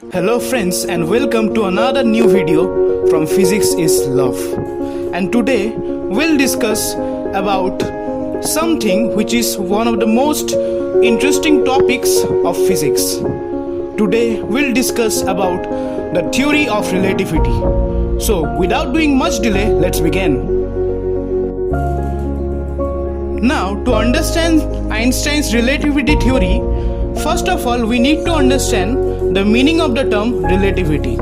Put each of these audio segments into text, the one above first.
Hello friends and welcome to another new video from Physics is Love. And today we'll discuss about something which is one of the most interesting topics of physics. Today we'll discuss about the theory of relativity. So without doing much delay, let's begin. Now, to understand Einstein's relativity theory, first of all we need to understand the meaning of the term relativity.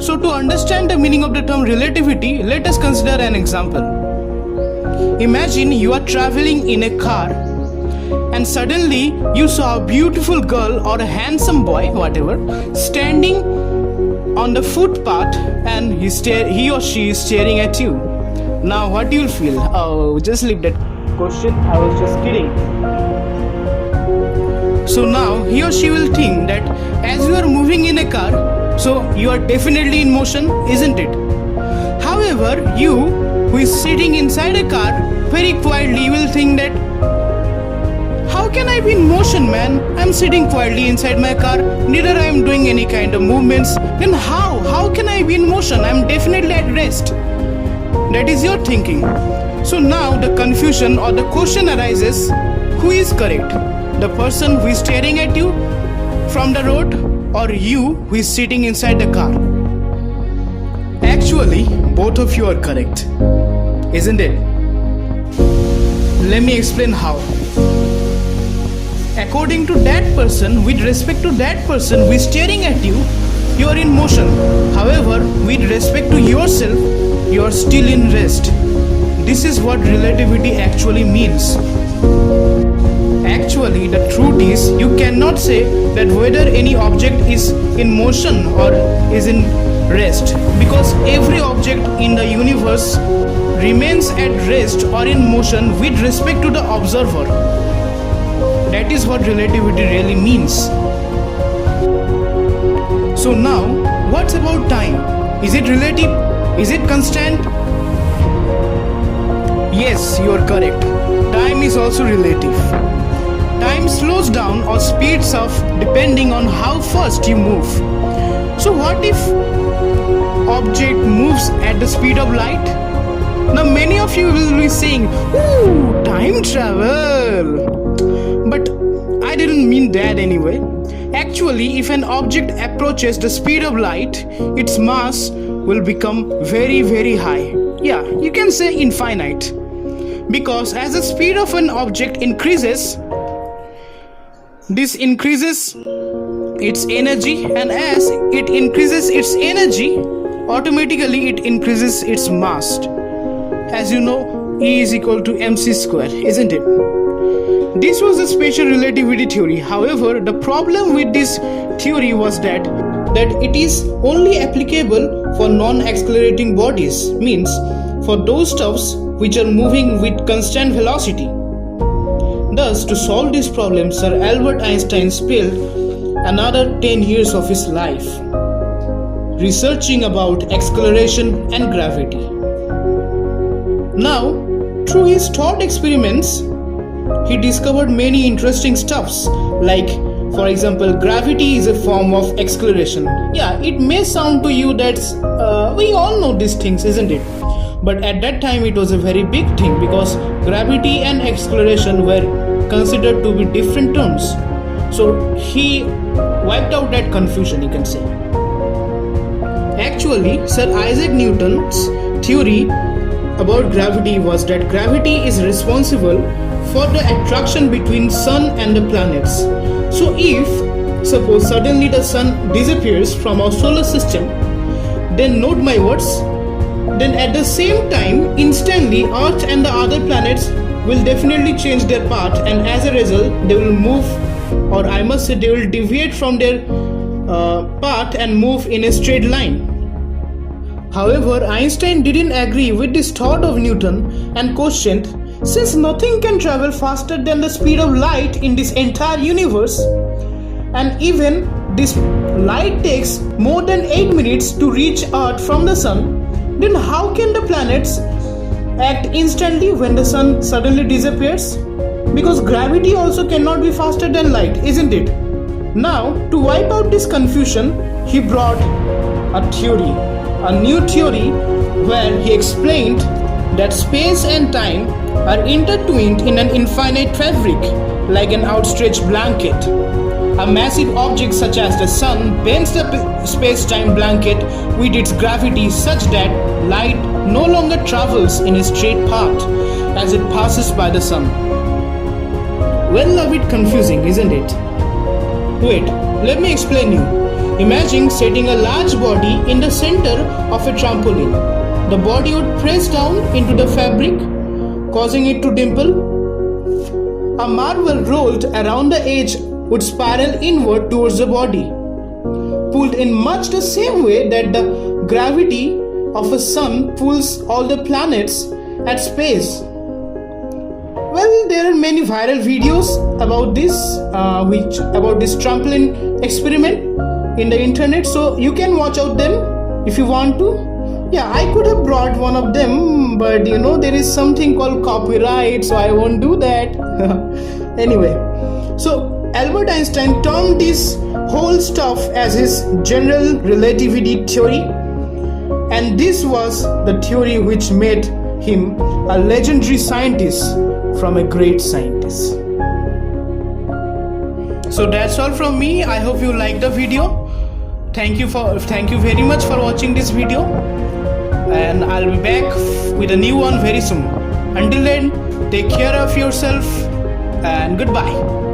So to understand the meaning of the term relativity, let us consider an example. Imagine you are traveling in a car and suddenly you saw a beautiful girl or a handsome boy, whatever, standing on the footpath and he or she is staring at you. Now what do you feel? Oh, just leave that question, I was just kidding. So now he or she will think that as you are moving in a car, so you are definitely in motion, isn't it? However, you who is sitting inside a car very quietly will think that how can I be in motion, man? I'm sitting quietly inside my car, neither I am doing any kind of movements. Then how can I be in motion? I'm definitely at rest. That is your thinking. So now the confusion or the question arises, who is correct? The person who is staring at you from the road or you who is sitting inside the car? Actually, both of you are correct, isn't it? Let me explain how. According to that person, with respect to that person who is staring at you, you are in motion. However, with respect to yourself, you are still in rest. This is what relativity actually means. Actually, the truth is you cannot say that whether any object is in motion or is in rest, because every object in the universe remains at rest or in motion with respect to the observer. That is what relativity really means. So now, what's about time? Is it relative? Is it constant? Yes, you are correct. Time is also relative. Time slows down or speeds up depending on how fast you move. So what if object moves at the speed of light? Now many of you will be saying, ooh, time travel. But I didn't mean that anyway. Actually, if an object approaches the speed of light, its mass will become very, very high. Yeah, you can say infinite. Because as the speed of an object increases, this increases its energy, and as it increases its energy, automatically it increases its mass. As you know, E is equal to mc square, isn't it? This was the special relativity theory. However, the problem with this theory was that it is only applicable for non-accelerating bodies, means for those stuffs which are moving with constant velocity. Thus, to solve this problem, Sir Albert Einstein spent another 10 years of his life researching about acceleration and gravity. Now, through his thought experiments, he discovered many interesting stuffs, like, for example, gravity is a form of acceleration. Yeah, it may sound to you that we all know these things, isn't it? But at that time it was a very big thing, because gravity and acceleration were considered to be different terms. So he wiped out that confusion, you can say. Actually, Sir Isaac Newton's theory about gravity was that gravity is responsible for the attraction between sun and the planets. So if suppose suddenly the sun disappears from our solar system, then note my words, then at the same time instantly Earth and the other planets will definitely change their path, and as a result they will move, or I must say they will deviate from their path and move in a straight line. However, Einstein didn't agree with this thought of Newton and questioned, since nothing can travel faster than the speed of light in this entire universe, and even this light takes more than 8 minutes to reach Earth from the sun, then how can the planets act instantly when the sun suddenly disappears? Because gravity also cannot be faster than light, isn't it? Now, to wipe out this confusion, he brought a new theory, where he explained that space and time are intertwined in an infinite fabric, like an outstretched blanket. A massive object such as the sun bends the space-time blanket with its gravity such that light no longer travels in a straight path as it passes by the sun. Well, a bit confusing, isn't it? Wait, let me explain you. Imagine setting a large body in the center of a trampoline. The body would press down into the fabric, causing it to dimple. A marble rolled around the edge would spiral inward towards the body, pulled in much the same way that the gravity of a sun pulls all the planets at space. Well, there are many viral videos about this trampoline experiment in the internet, so you can watch out them if you want to. Yeah, I could have brought one of them, but there is something called copyright, so I won't do that. Anyway, so Albert Einstein termed this whole stuff as his general relativity theory, and this was the theory which made him a legendary scientist from a great scientist. So that's all from me. I hope you liked the video. Thank you very much for watching this video, and I'll be back with a new one very soon. Until then, take care of yourself and goodbye.